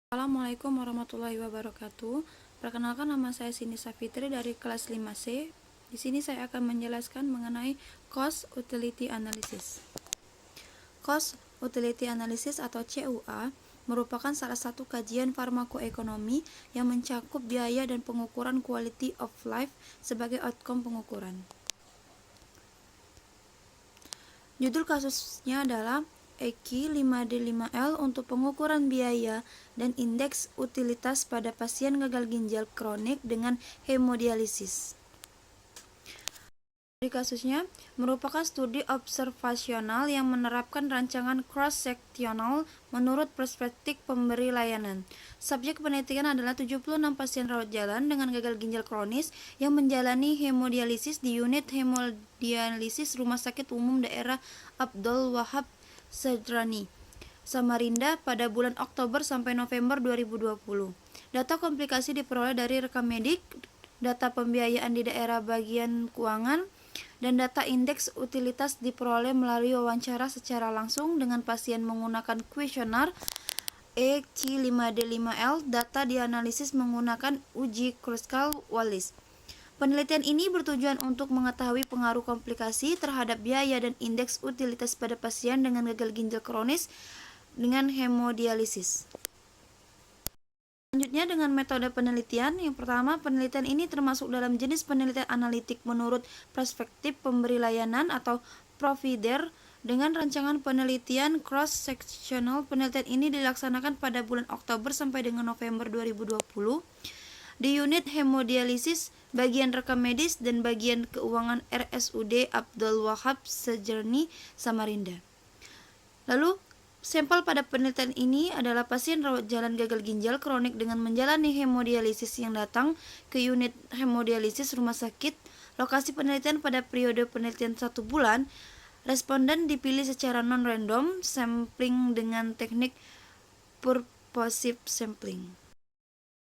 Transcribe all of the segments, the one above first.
Assalamualaikum warahmatullahi wabarakatuh. Perkenalkan, nama saya Sini Safitri dari kelas 5C. Di sini saya akan menjelaskan mengenai Cost Utility Analysis. Cost Utility Analysis atau CUA merupakan salah satu kajian farmakoekonomi yang mencakup biaya dan pengukuran quality of life sebagai outcome pengukuran. Judul kasusnya adalah EKI 5D5L untuk pengukuran biaya dan indeks utilitas pada pasien gagal ginjal kronik dengan hemodialisis. Dari kasusnya merupakan studi observasional yang menerapkan rancangan cross-sectional menurut perspektif pemberi layanan. Subjek penelitian adalah 76 pasien rawat jalan dengan gagal ginjal kronis yang menjalani hemodialisis di unit hemodialisis Rumah Sakit Umum Daerah Abdul Wahab Syahrini, Samarinda pada bulan Oktober sampai November 2020. Data komplikasi diperoleh dari rekam medik, data pembiayaan di daerah bagian keuangan, dan data indeks utilitas diperoleh melalui wawancara secara langsung dengan pasien menggunakan kuesioner EQ5D5L. Data dianalisis menggunakan uji Kruskal-Wallis. Penelitian ini bertujuan untuk mengetahui pengaruh komplikasi terhadap biaya dan indeks utilitas pada pasien dengan gagal ginjal kronis dengan hemodialisis. Selanjutnya dengan metode penelitian. Yang pertama, penelitian ini termasuk dalam jenis penelitian analitik menurut perspektif pemberi layanan atau provider dengan rancangan penelitian cross-sectional. Penelitian ini dilaksanakan pada bulan Oktober sampai dengan November 2020 di unit hemodialisis, bagian rekam medis, dan bagian keuangan RSUD Abdul Wahab Syahrini, Samarinda. Lalu, sampel pada penelitian ini adalah pasien rawat jalan gagal ginjal kronik dengan menjalani hemodialisis yang datang ke unit hemodialisis rumah sakit. Lokasi penelitian pada periode penelitian 1 bulan. Responden dipilih secara non-random sampling dengan teknik purposive sampling.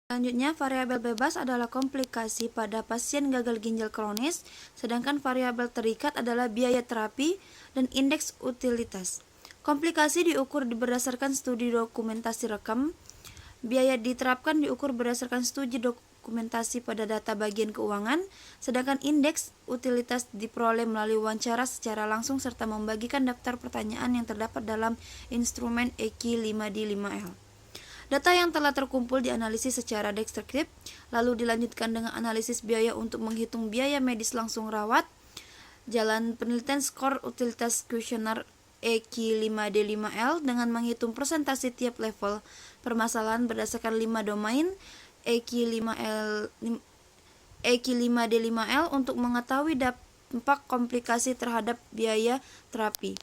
Selanjutnya, variabel bebas adalah komplikasi pada pasien gagal ginjal kronis, sedangkan variabel terikat adalah biaya terapi dan indeks utilitas. Komplikasi diukur berdasarkan studi dokumentasi rekam. Biaya diterapkan diukur berdasarkan studi dokumentasi pada data bagian keuangan, sedangkan indeks utilitas diperoleh melalui wawancara secara langsung serta membagikan daftar pertanyaan yang terdapat dalam instrumen EKI 5D5L. Data yang telah terkumpul dianalisis secara deskriptif, lalu dilanjutkan dengan analisis biaya untuk menghitung biaya medis langsung rawat jalan. Penelitian skor utilitas kuesioner EQ5D5L dengan menghitung persentase tiap level permasalahan berdasarkan 5 domain EQ5D5L untuk mengetahui dampak komplikasi terhadap biaya terapi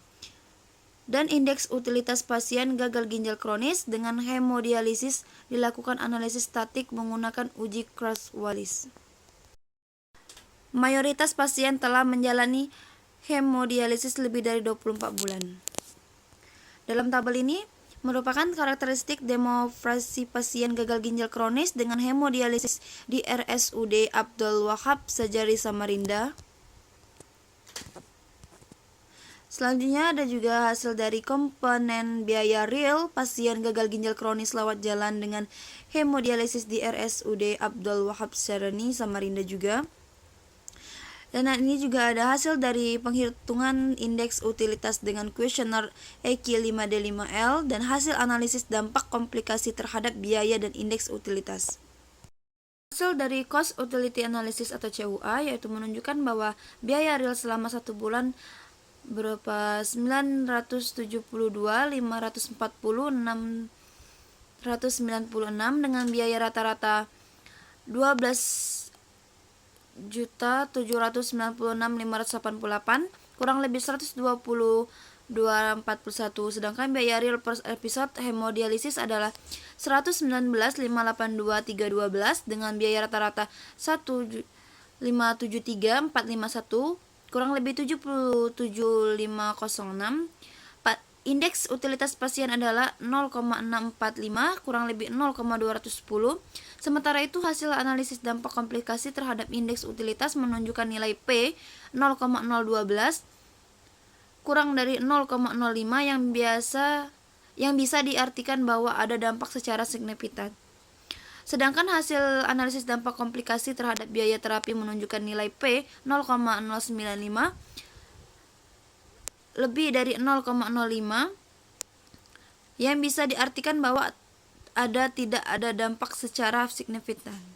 dan indeks utilitas pasien gagal ginjal kronis dengan hemodialisis. Dilakukan analisis statik menggunakan uji Kruskal-Wallis. Mayoritas pasien telah menjalani hemodialisis lebih dari 24 bulan. Dalam tabel ini merupakan karakteristik demografi pasien gagal ginjal kronis dengan hemodialisis di RSUD Abdul Wahab Syahrini, Samarinda. Selanjutnya ada juga hasil dari komponen biaya real pasien gagal ginjal kronis lewat jalan dengan hemodialisis di RSUD Abdul Wahab Syahrini, Samarinda juga. Dan ini juga ada hasil dari penghitungan indeks utilitas dengan kuesioner EQ5D5L dan hasil analisis dampak komplikasi terhadap biaya dan indeks utilitas. Hasil dari Cost Utility Analysis atau CUA yaitu menunjukkan bahwa biaya real selama 1 bulan berupa 972.540.696 dengan biaya rata-rata 12.796.588 kurang lebih 120.241, sedangkan biaya real per episode hemodialisis adalah 119.582.312 dengan biaya rata-rata 1.573.451 kurang lebih 77.506. Indeks utilitas pasien adalah 0,645 kurang lebih 0,210. Sementara itu hasil analisis dampak komplikasi terhadap indeks utilitas menunjukkan nilai P 0,012 kurang dari 0,05 yang biasa yang bisa diartikan bahwa ada dampak secara signifikan. Sedangkan hasil analisis dampak komplikasi terhadap biaya terapi menunjukkan nilai P 0,095 lebih dari 0,05 yang bisa diartikan bahwa tidak ada dampak secara signifikan.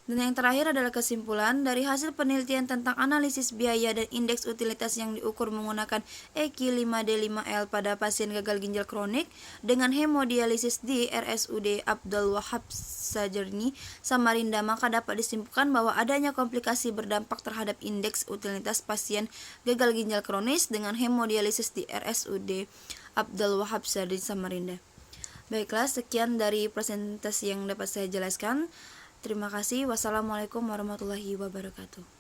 Dan yang terakhir adalah kesimpulan dari hasil penelitian tentang analisis biaya dan indeks utilitas yang diukur menggunakan EQ5D5L pada pasien gagal ginjal kronik dengan hemodialisis di RSUD Abdul Wahab Syahrini, Samarinda, maka dapat disimpulkan bahwa adanya komplikasi berdampak terhadap indeks utilitas pasien gagal ginjal kronis dengan hemodialisis di RSUD Abdul Wahab Syahrini, Samarinda. Baiklah, sekian dari presentasi yang dapat saya jelaskan. Terima kasih. Wassalamualaikum warahmatullahi wabarakatuh.